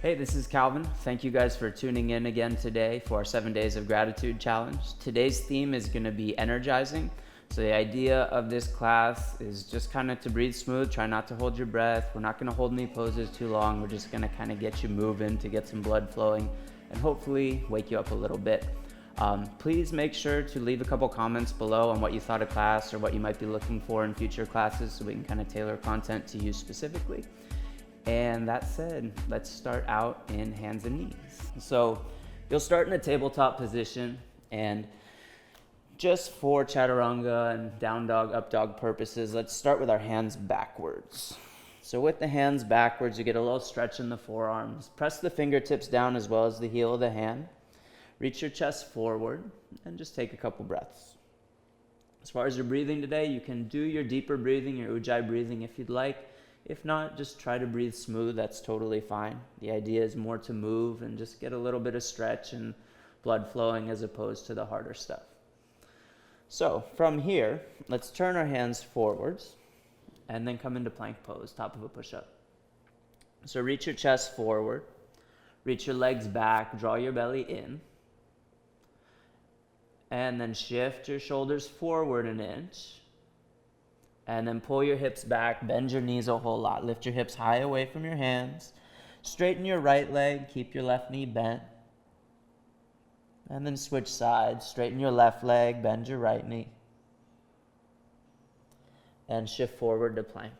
Hey, this is Calvin. Thank you guys for tuning in again today for our 7 Days of Gratitude Challenge. Today's theme is going to be energizing. So the idea of this class is just kind of to breathe smooth, try not to hold your breath. We're not going to hold any poses too long. We're just going to kind of get you moving to get some blood flowing and hopefully wake you up a little bit. Please make sure to leave a couple comments below on what you thought of class or what you might be looking for in future classes so we can kind of tailor content to you specifically. And that said, let's start out in hands and knees. So you'll start in a tabletop position, and just for chaturanga and down dog, up dog purposes, let's start with our hands backwards. So with the hands backwards, you get a little stretch in the forearms. Press the fingertips down as well as the heel of the hand. Reach your chest forward and just take a couple breaths. As far as your breathing today, you can do your deeper breathing, your ujjayi breathing if you'd like. If not, just try to breathe smooth. That's totally fine. The idea is more to move and just get a little bit of stretch and blood flowing as opposed to the harder stuff. So from here, let's turn our hands forwards and then come into plank pose, top of a push-up. So reach your chest forward, reach your legs back, draw your belly in, and then shift your shoulders forward an inch. And then pull your hips back, bend your knees a whole lot. Lift your hips high away from your hands. Straighten your right leg, keep your left knee bent. And then switch sides. Straighten your left leg, bend your right knee. And shift forward to plank.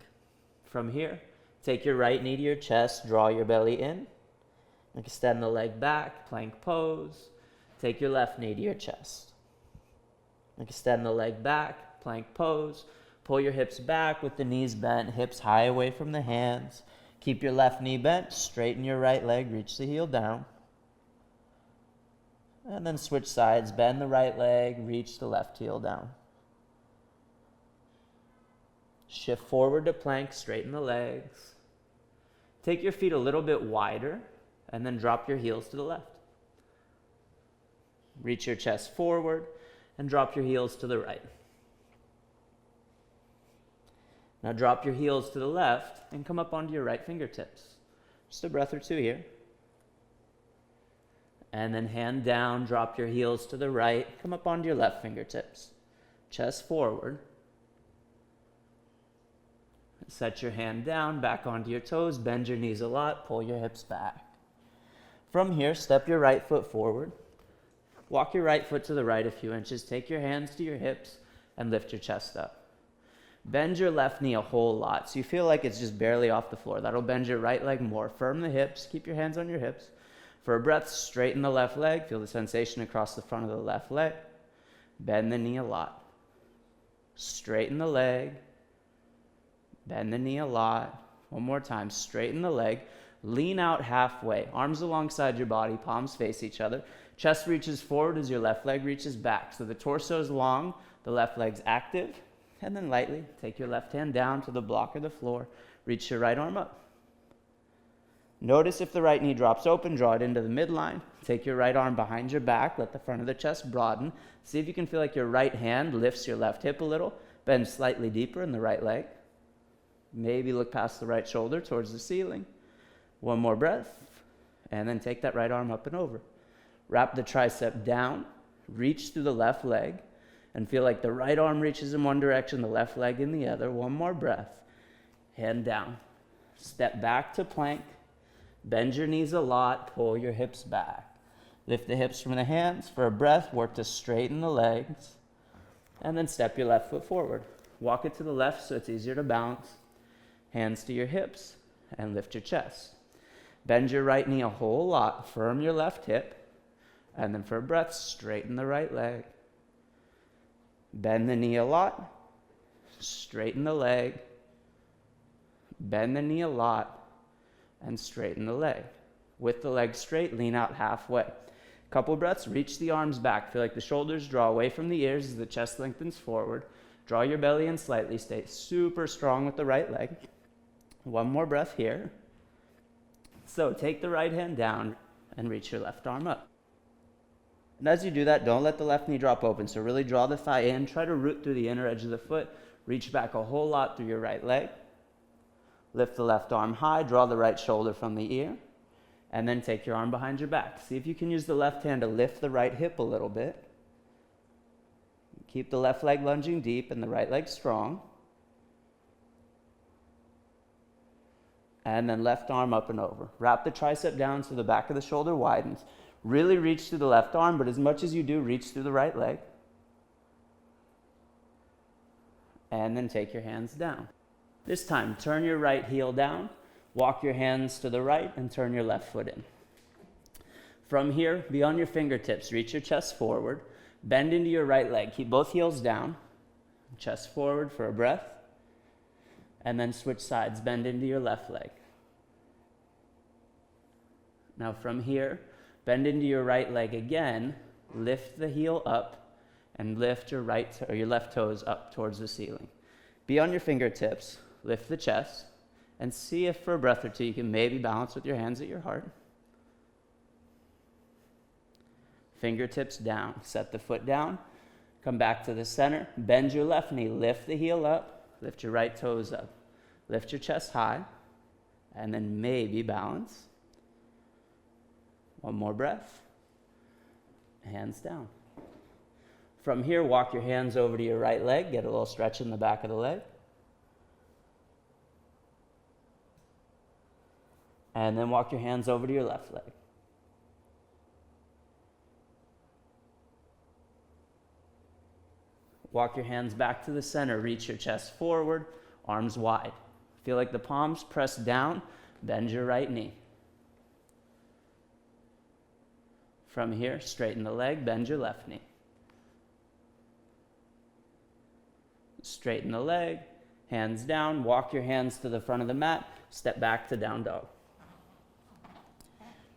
From here, take your right knee to your chest, draw your belly in. Extend the leg back, plank pose. Take your left knee to your chest. Extend the leg back, plank pose. Pull your hips back with the knees bent, hips high away from the hands. Keep your left knee bent, straighten your right leg, reach the heel down. And then switch sides, bend the right leg, reach the left heel down. Shift forward to plank, straighten the legs. Take your feet a little bit wider, and then drop your heels to the left. Reach your chest forward, and drop your heels to the right. Now drop your heels to the left and come up onto your right fingertips. Just a breath or two here. And then hand down, drop your heels to the right, come up onto your left fingertips. Chest forward. Set your hand down, back onto your toes, bend your knees a lot, pull your hips back. From here, step your right foot forward. Walk your right foot to the right a few inches, take your hands to your hips, and lift your chest up. Bend your left knee a whole lot, so you feel like it's just barely off the floor. That'll bend your right leg more. Firm the hips, keep your hands on your hips. For a breath, straighten the left leg. Feel the sensation across the front of the left leg. Bend the knee a lot. Straighten the leg. Bend the knee a lot. One more time, straighten the leg. Lean out halfway, arms alongside your body, palms face each other. Chest reaches forward as your left leg reaches back. So the torso is long, the left leg's active. And then lightly, take your left hand down to the block or the floor. Reach your right arm up. Notice if the right knee drops open, draw it into the midline. Take your right arm behind your back. Let the front of the chest broaden. See if you can feel like your right hand lifts your left hip a little. Bend slightly deeper in the right leg. Maybe look past the right shoulder towards the ceiling. One more breath. And then take that right arm up and over. Wrap the tricep down. Reach through the left leg. And feel like the right arm reaches in one direction, the left leg in the other. One more breath. Hand down. Step back to plank. Bend your knees a lot. Pull your hips back. Lift the hips from the hands. For a breath, work to straighten the legs. And then step your left foot forward. Walk it to the left so it's easier to balance. Hands to your hips and lift your chest. Bend your right knee a whole lot. Firm your left hip. And then for a breath, straighten the right leg. Bend the knee a lot, straighten the leg, bend the knee a lot, and straighten the leg. With the leg straight, lean out halfway. Couple breaths, reach the arms back. Feel like the shoulders draw away from the ears as the chest lengthens forward. Draw your belly in slightly, stay super strong with the right leg. One more breath here. So take the right hand down and reach your left arm up. And as you do that, don't let the left knee drop open. So really draw the thigh in. Try to root through the inner edge of the foot. Reach back a whole lot through your right leg. Lift the left arm high. Draw the right shoulder from the ear. And then take your arm behind your back. See if you can use the left hand to lift the right hip a little bit. Keep the left leg lunging deep and the right leg strong. And then left arm up and over. Wrap the tricep down so the back of the shoulder widens. Really reach through the left arm, but as much as you do, reach through the right leg. And then take your hands down. This time, turn your right heel down, walk your hands to the right, and turn your left foot in. From here, be on your fingertips, reach your chest forward, bend into your right leg, keep both heels down, chest forward for a breath, and then switch sides, bend into your left leg. Now from here, bend into your right leg again, lift the heel up, and lift your left toes up towards the ceiling. Be on your fingertips, lift the chest, and see if for a breath or two you can maybe balance with your hands at your heart. Fingertips down, set the foot down, come back to the center, bend your left knee, lift the heel up, lift your right toes up, lift your chest high, and then maybe balance. One more breath, hands down. From here, walk your hands over to your right leg, get a little stretch in the back of the leg. And then walk your hands over to your left leg. Walk your hands back to the center, reach your chest forward, arms wide. Feel like the palms press down, bend your right knee. From here, straighten the leg, bend your left knee. Straighten the leg, hands down, walk your hands to the front of the mat, step back to down dog.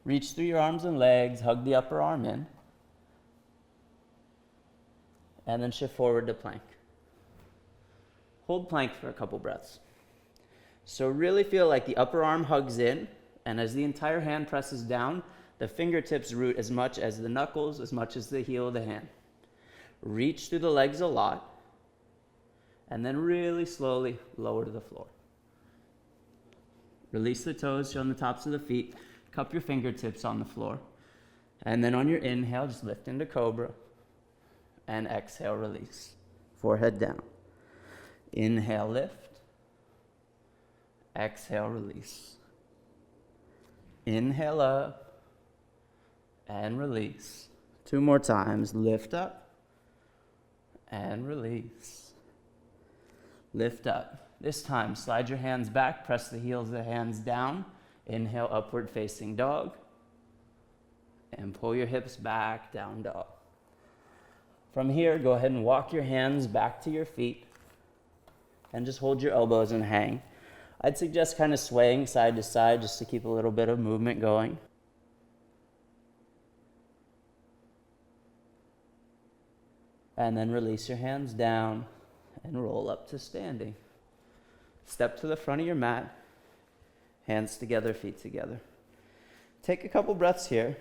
Reach through your arms and legs, hug the upper arm in, and then shift forward to plank. Hold plank for a couple breaths. So really feel like the upper arm hugs in, and as the entire hand presses down, the fingertips root as much as the knuckles, as much as the heel of the hand. Reach through the legs a lot, and then really slowly lower to the floor. Release the toes, show on the tops of the feet, cup your fingertips on the floor, and then on your inhale, just lift into cobra, and exhale, release. Forehead down. Inhale, lift. Exhale, release. Inhale up, and release. 2 more times, lift up, and release. Lift up. This time, slide your hands back, press the heels of the hands down. Inhale, upward facing dog. And pull your hips back, down dog. From here, go ahead and walk your hands back to your feet. And just hold your elbows and hang. I'd suggest kind of swaying side to side just to keep a little bit of movement going. And then release your hands down and roll up to standing. Step to the front of your mat, hands together, feet together. Take a couple breaths here.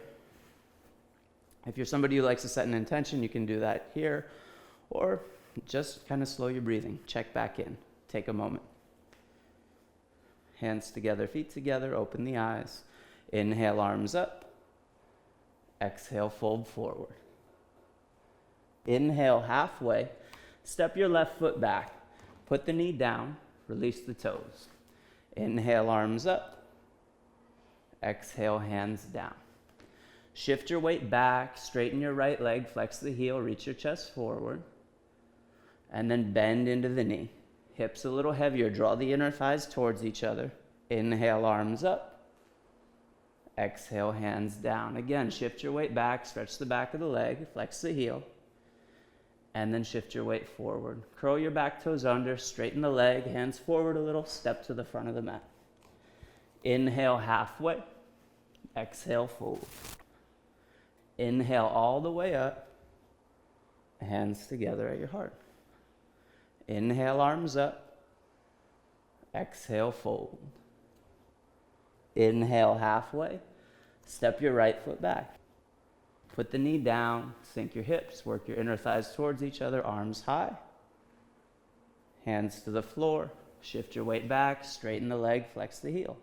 If you're somebody who likes to set an intention, you can do that here, or just kind of slow your breathing. Check back in. Take a moment. Hands together, feet together, open the eyes. Inhale, arms up. Exhale, fold forward. Inhale, halfway. Step your left foot back. Put the knee down. Release the toes. Inhale, arms up. Exhale, hands down. Shift your weight back. Straighten your right leg. Flex the heel. Reach your chest forward. And then bend into the knee. Hips a little heavier. Draw the inner thighs towards each other. Inhale, arms up. Exhale, hands down. Again, shift your weight back. Stretch the back of the leg. Flex the heel. And then shift your weight forward. Curl your back toes under, straighten the leg, hands forward a little, step to the front of the mat. Inhale, halfway. Exhale, fold. Inhale all the way up. Hands together at your heart. Inhale, arms up. Exhale, fold. Inhale, halfway. Step your right foot back. Put the knee down, sink your hips, work your inner thighs towards each other, arms high. Hands to the floor, shift your weight back, straighten the leg, flex the heel.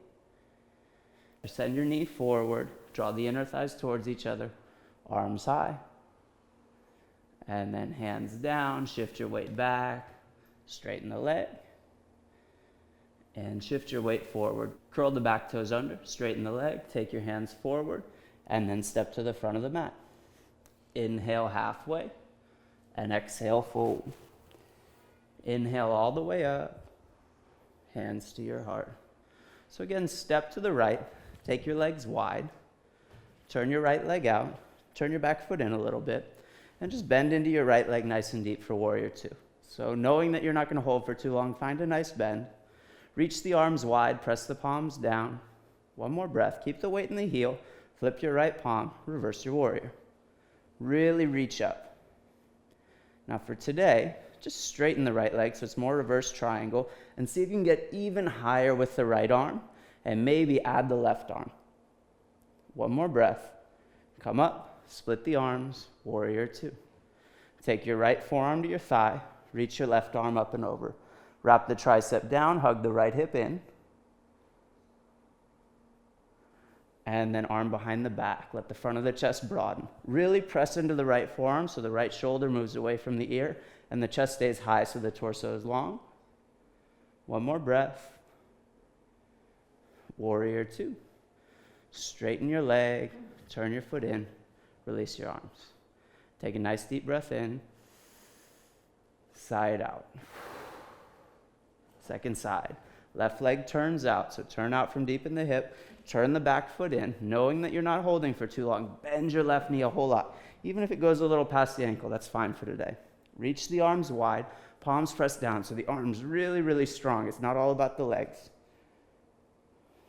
Send your knee forward, draw the inner thighs towards each other, arms high. And then hands down, shift your weight back, straighten the leg. And shift your weight forward. Curl the back toes under, straighten the leg, take your hands forward, and then step to the front of the mat. Inhale halfway, and exhale fold. Inhale all the way up, hands to your heart. So again, step to the right, take your legs wide, turn your right leg out, turn your back foot in a little bit, and just bend into your right leg nice and deep for warrior two. So knowing that you're not going to hold for too long, find a nice bend. Reach the arms wide, press the palms down. One more breath. Keep the weight in the heel. Flip your right palm, reverse your warrior. Really reach up. Now for today, just straighten the right leg so it's more reverse triangle, and see if you can get even higher with the right arm, and maybe add the left arm. One more breath. Come up, split the arms, warrior two. Take your right forearm to your thigh, reach your left arm up and over. Wrap the tricep down, hug the right hip in. And then arm behind the back. Let the front of the chest broaden. Really press into the right forearm so the right shoulder moves away from the ear and the chest stays high so the torso is long. One more breath. Warrior two. Straighten your leg, turn your foot in, release your arms. Take a nice deep breath in, side out. Second side. Left leg turns out, so turn out from deep in the hip. Turn the back foot in, knowing that you're not holding for too long. Bend your left knee a whole lot. Even if it goes a little past the ankle, that's fine for today. Reach the arms wide, palms pressed down, so the arm's really, really strong. It's not all about the legs.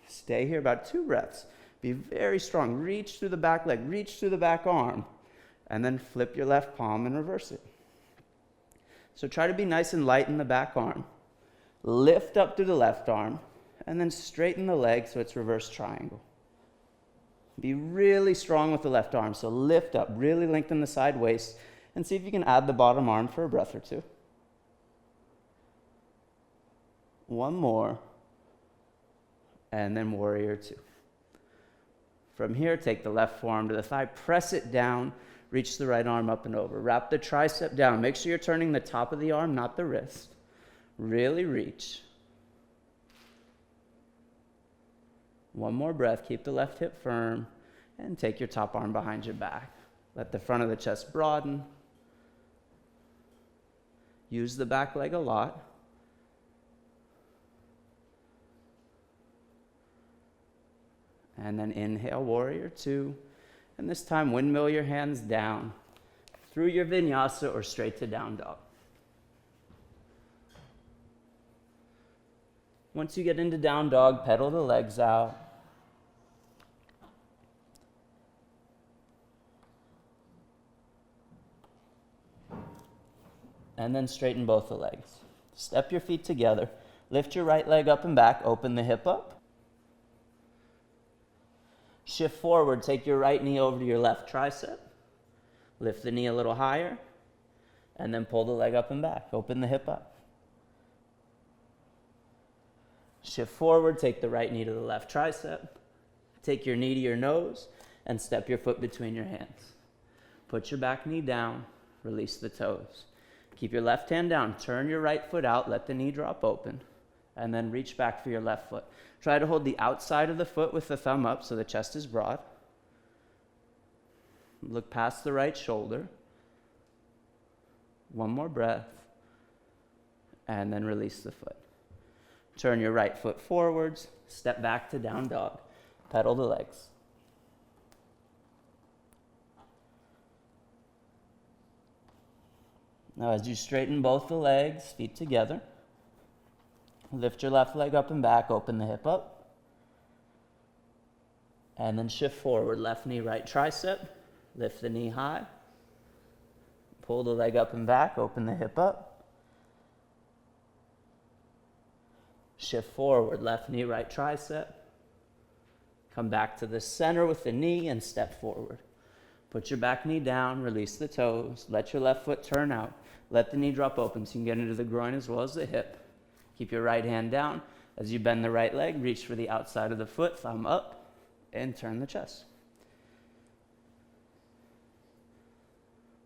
Stay here about 2 breaths. Be very strong. Reach through the back leg, reach through the back arm, and then flip your left palm and reverse it. So try to be nice and light in the back arm. Lift up through the left arm, and then straighten the leg so it's reverse triangle. Be really strong with the left arm, so lift up, really lengthen the side waist, and see if you can add the bottom arm for a breath or two. One more, and then warrior two. From here, take the left forearm to the thigh, press it down, reach the right arm up and over. Wrap the tricep down. Make sure you're turning the top of the arm, not the wrist. Really reach. One more breath. Keep the left hip firm and take your top arm behind your back. Let the front of the chest broaden. Use the back leg a lot. And then inhale, warrior two. And this time, windmill your hands down through your vinyasa or straight to down dog. Once you get into down dog, pedal the legs out. And then straighten both the legs. Step your feet together. Lift your right leg up and back. Open the hip up. Shift forward. Take your right knee over to your left tricep. Lift the knee a little higher. And then pull the leg up and back. Open the hip up. Shift forward. Take the right knee to the left tricep. Take your knee to your nose and step your foot between your hands. Put your back knee down. Release the toes. Keep your left hand down. Turn your right foot out. Let the knee drop open. And then reach back for your left foot. Try to hold the outside of the foot with the thumb up so the chest is broad. Look past the right shoulder. One more breath. And then release the foot. Turn your right foot forwards. Step back to down dog. Pedal the legs. Now as you straighten both the legs, feet together, lift your left leg up and back, open the hip up, and then shift forward, left knee, right tricep, lift the knee high, pull the leg up and back, open the hip up, shift forward, left knee, right tricep, come back to the center with the knee and step forward. Put your back knee down, release the toes, let your left foot turn out. Let the knee drop open so you can get into the groin as well as the hip. Keep your right hand down. As you bend the right leg, reach for the outside of the foot, thumb up. and turn the chest.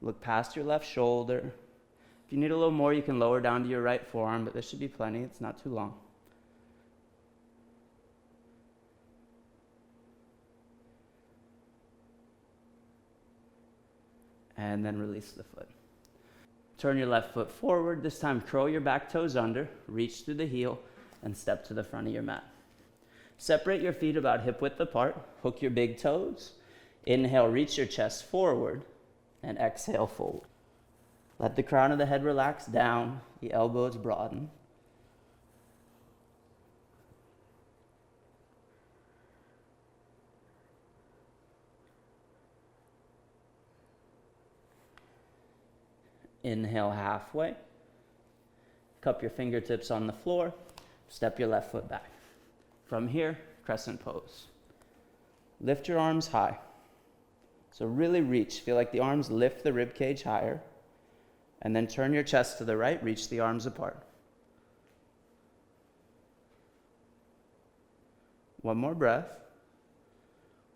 Look past your left shoulder. If you need a little more, you can lower down to your right forearm, but this should be plenty. It's not too long. And then release the foot. Turn your left foot forward. This time, curl your back toes under, reach through the heel, and step to the front of your mat. Separate your feet about hip width apart. Hook your big toes. Inhale, reach your chest forward, and exhale, fold. Let the crown of the head relax down, the elbows broaden. Inhale halfway. Cup your fingertips on the floor. Step your left foot back. From here, crescent pose. Lift your arms high. So really reach. Feel like the arms lift the rib cage higher. And then turn your chest to the right. Reach the arms apart. One more breath.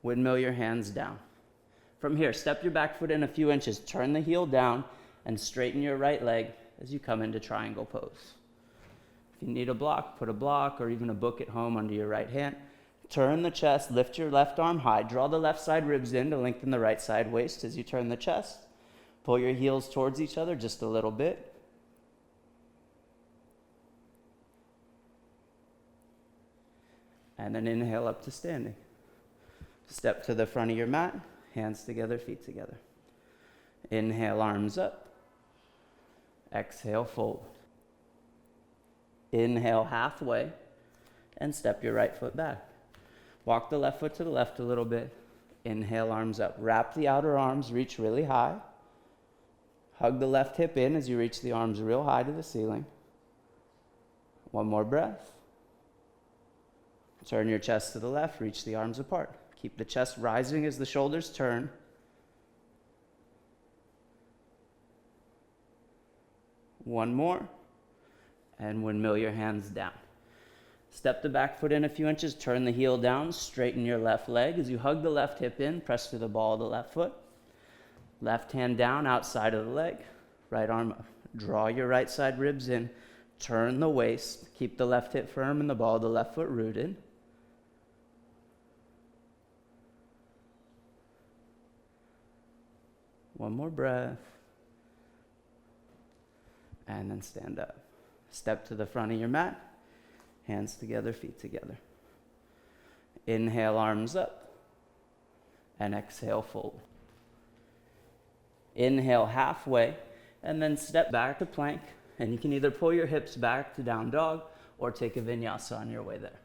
Windmill your hands down. From here, step your back foot in a few inches. Turn the heel down and straighten your right leg as you come into triangle pose. If you need a block, put a block or even a book at home under your right hand. Turn the chest, lift your left arm high. Draw the left side ribs in to lengthen the right side waist as you turn the chest. Pull your heels towards each other just a little bit. And then inhale up to standing. Step to the front of your mat, hands together, feet together. Inhale, arms up. Exhale, fold. Inhale halfway and step your right foot back. Walk the left foot to the left a little bit. Inhale, arms up. Wrap the outer arms, reach really high. Hug the left hip in as you reach the arms real high to the ceiling. One more breath. Turn your chest to the left, reach the arms apart. Keep the chest rising as the shoulders turn. One more. And windmill your hands down. Step the back foot in a few inches, turn the heel down, straighten your left leg. As you hug the left hip in, press through the ball of the left foot. Left hand down, outside of the leg. Right arm up. Draw your right side ribs in. Turn the waist. Keep the left hip firm and the ball of the left foot rooted. One more breath. And then stand up. Step to the front of your mat. Hands together, feet together. Inhale, arms up. And exhale, fold. Inhale halfway, and then step back to plank. And you can either pull your hips back to down dog or take a vinyasa on your way there.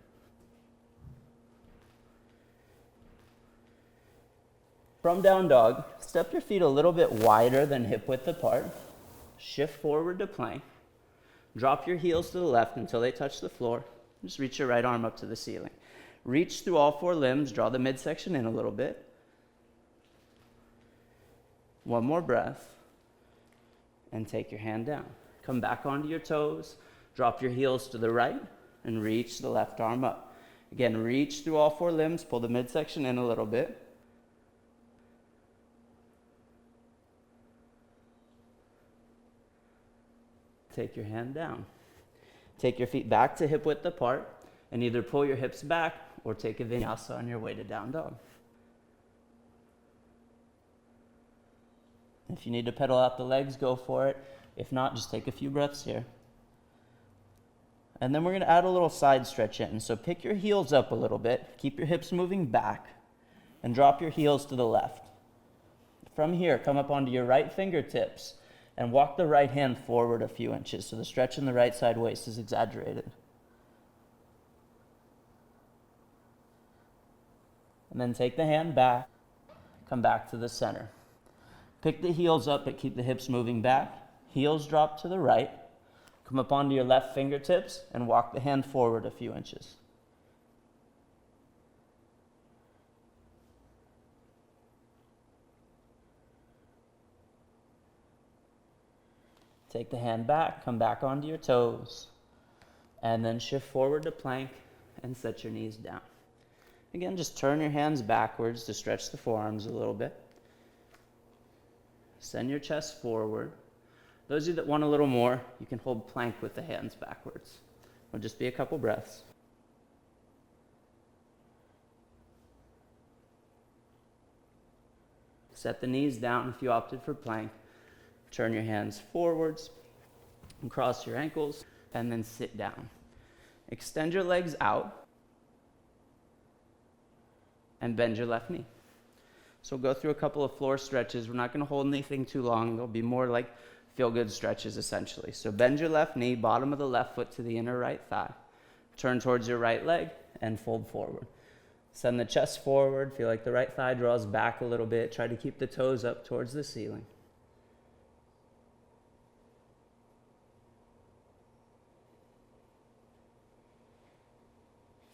From down dog, step your feet a little bit wider than hip width apart. Shift forward to plank. Drop your heels to the left until they touch the floor. Just reach your right arm up to the ceiling. Reach through all four limbs. Draw the midsection in a little bit. One more breath. And take your hand down. Come back onto your toes. Drop your heels to the right and reach the left arm up. Again, reach through all four limbs. Pull the midsection in a little bit. Take your hand down. Take your feet back to hip width apart and either pull your hips back or take a vinyasa on your way to down dog. If you need to pedal out the legs, go for it. If not, just take a few breaths here. And then we're going to add a little side stretch in. So pick your heels up a little bit. Keep your hips moving back and drop your heels to the left. From here, come up onto your right fingertips and walk the right hand forward a few inches so the stretch in the right side waist is exaggerated. And then take the hand back, come back to the center. Pick the heels up but keep the hips moving back. Heels drop to the right. Come up onto your left fingertips and walk the hand forward a few inches. Take the hand back, come back onto your toes, and then shift forward to plank and set your knees down. Again, just turn your hands backwards to stretch the forearms a little bit. Send your chest forward. Those of you that want a little more, you can hold plank with the hands backwards. It'll just be a couple breaths. Set the knees down if you opted for plank. Turn your hands forwards and cross your ankles, and then sit down. Extend your legs out and bend your left knee. So we'll go through a couple of floor stretches. We're not going to hold anything too long. They'll be more like feel-good stretches essentially. So bend your left knee, bottom of the left foot to the inner right thigh. Turn towards your right leg and fold forward. Send the chest forward. Feel like the right thigh draws back a little bit. Try to keep the toes up towards the ceiling.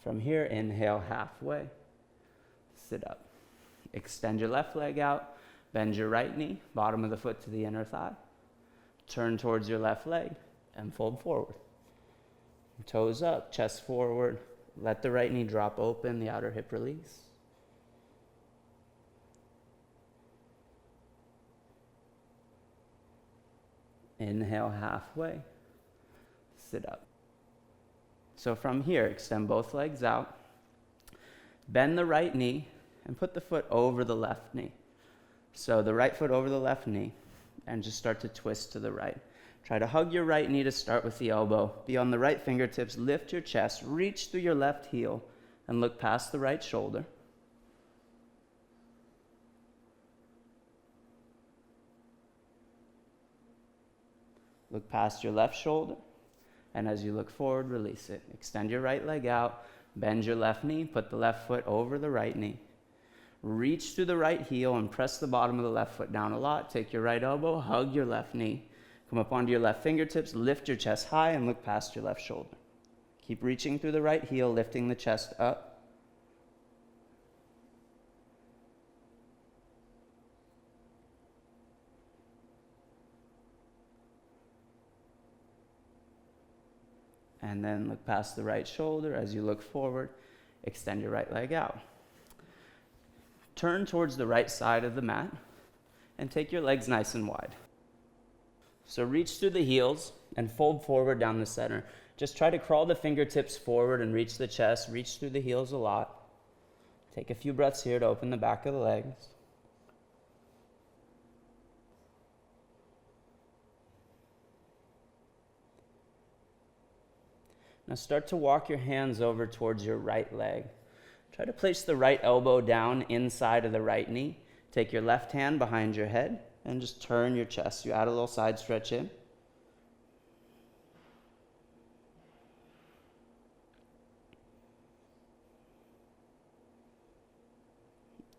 From here, inhale halfway. Sit up. Extend your left leg out. Bend your right knee, bottom of the foot to the inner thigh. Turn towards your left leg and fold forward. Toes up, chest forward. Let the right knee drop open, the outer hip release. Inhale halfway. Sit up. So from here, extend both legs out. Bend the right knee and put the foot over the left knee. So the right foot over the left knee, and just start to twist to the right. Try to hug your right knee to start with the elbow. Be on the right fingertips, lift your chest, reach through your left heel, and look past the right shoulder. Look past your left shoulder, and as you look forward, release it. Extend your right leg out, bend your left knee, put the left foot over the right knee. Reach through the right heel and press the bottom of the left foot down a lot. Take your right elbow, hug your left knee. Come up onto your left fingertips, lift your chest high and look past your left shoulder. Keep reaching through the right heel, lifting the chest up. And then look past the right shoulder. As you look forward, extend your right leg out. Turn towards the right side of the mat and take your legs nice and wide. So reach through the heels and fold forward down the center. Just try to crawl the fingertips forward and reach the chest. Reach through the heels a lot. Take a few breaths here to open the back of the legs. Now start to walk your hands over towards your right leg. Try to place the right elbow down inside of the right knee. Take your left hand behind your head and just turn your chest. You add a little side stretch in.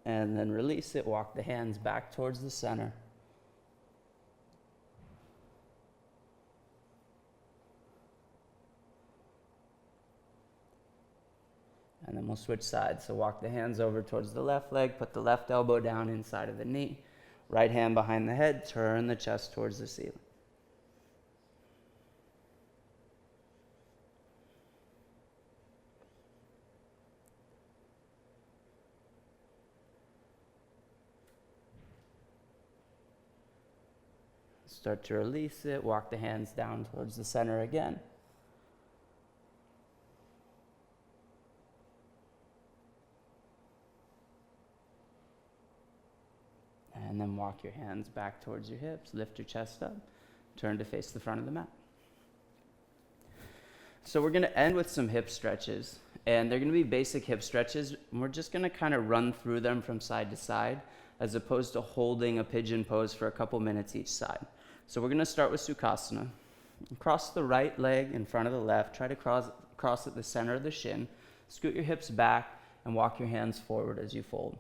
And then release it. Walk the hands back towards the center. And then we'll switch sides. So walk the hands over towards the left leg, put the left elbow down inside of the knee, right hand behind the head, turn the chest towards the ceiling. Start to release it, walk the hands down towards the center again. And then walk your hands back towards your hips, lift your chest up, turn to face the front of the mat. So we're going to end with some hip stretches, and they're going to be basic hip stretches, and we're just going to kind of run through them from side to side, as opposed to holding a pigeon pose for a couple minutes each side. So we're going to start with Sukhasana. Cross the right leg in front of the left, try to cross at the center of the shin, scoot your hips back, and walk your hands forward as you fold.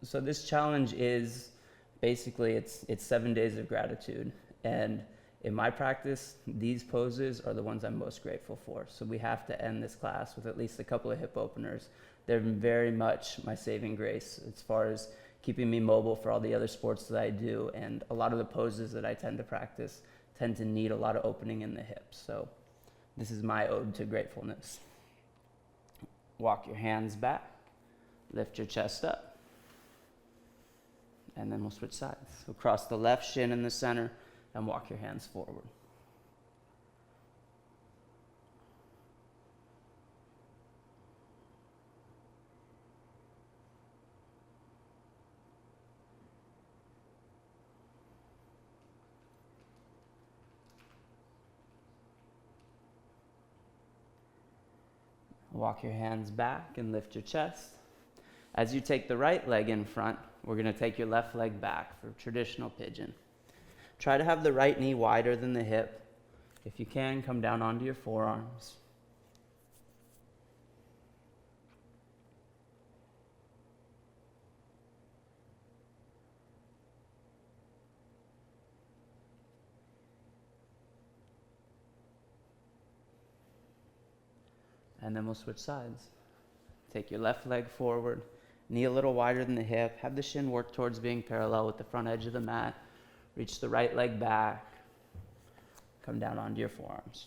So this challenge is basically it's 7 days of gratitude, and in my practice these poses are the ones I'm most grateful for. So we have to end this class with at least a couple of hip openers. They're very much my saving grace as far as keeping me mobile for all the other sports that I do, and a lot of the poses that I tend to practice tend to need a lot of opening in the hips. So this is my ode to gratefulness. Walk your hands back, lift your chest up, and then we'll switch sides. So cross the left shin in the center and walk your hands forward. Walk your hands back and lift your chest. As you take the right leg in front, we're going to take your left leg back for traditional pigeon. Try to have the right knee wider than the hip. If you can, come down onto your forearms. And then we'll switch sides. Take your left leg forward, knee a little wider than the hip. Have the shin work towards being parallel with the front edge of the mat. Reach the right leg back. Come down onto your forearms.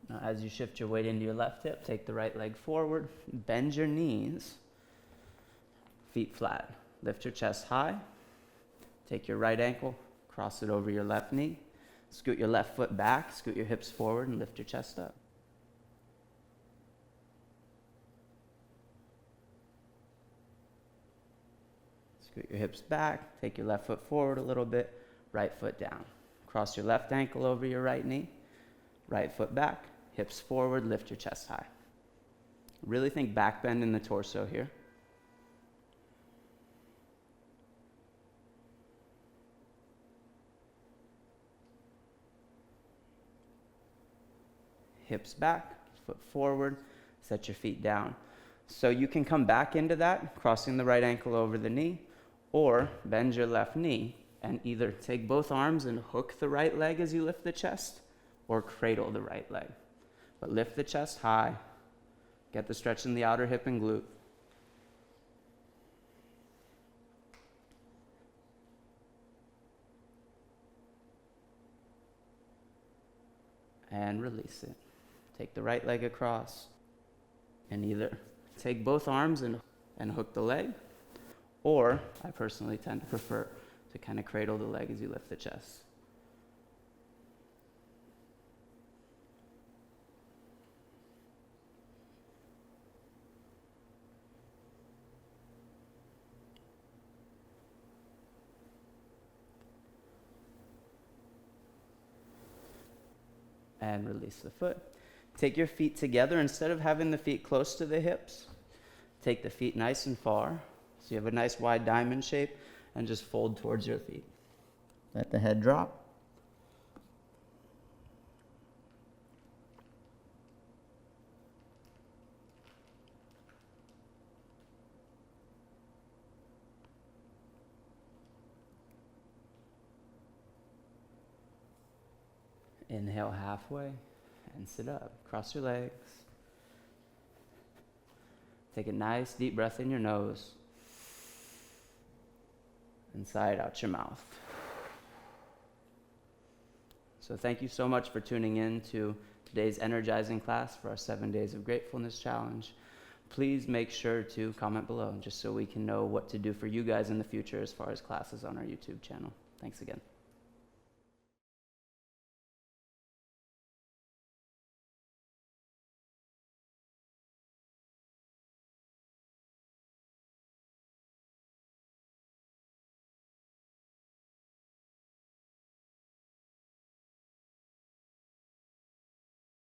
Now, as you shift your weight into your left hip, take the right leg forward, bend your knees, feet flat. Lift your chest high, take your right ankle, cross it over your left knee, scoot your left foot back, scoot your hips forward, and lift your chest up. Scoot your hips back, take your left foot forward a little bit, right foot down. Cross your left ankle over your right knee, right foot back, hips forward, lift your chest high. Really think back bend in the torso here. Hips back, foot forward, set your feet down. So you can come back into that, crossing the right ankle over the knee, or bend your left knee and either take both arms and hook the right leg as you lift the chest, or cradle the right leg. But lift the chest high, get the stretch in the outer hip and glute. And release it. Take the right leg across and either take both arms and hook the leg, or I personally tend to prefer to kind of cradle the leg as you lift the chest. And release the foot. Take your feet together. Instead of having the feet close to the hips, take the feet nice and far. So you have a nice wide diamond shape, and just fold towards your feet. Let the head drop. Inhale halfway and sit up. Cross your legs. Take a nice deep breath in your nose and sigh it out your mouth. So thank you so much for tuning in to today's Energizing class for our 7 Days of Gratefulness Challenge. Please make sure to comment below just so we can know what to do for you guys in the future as far as classes on our YouTube channel. Thanks again.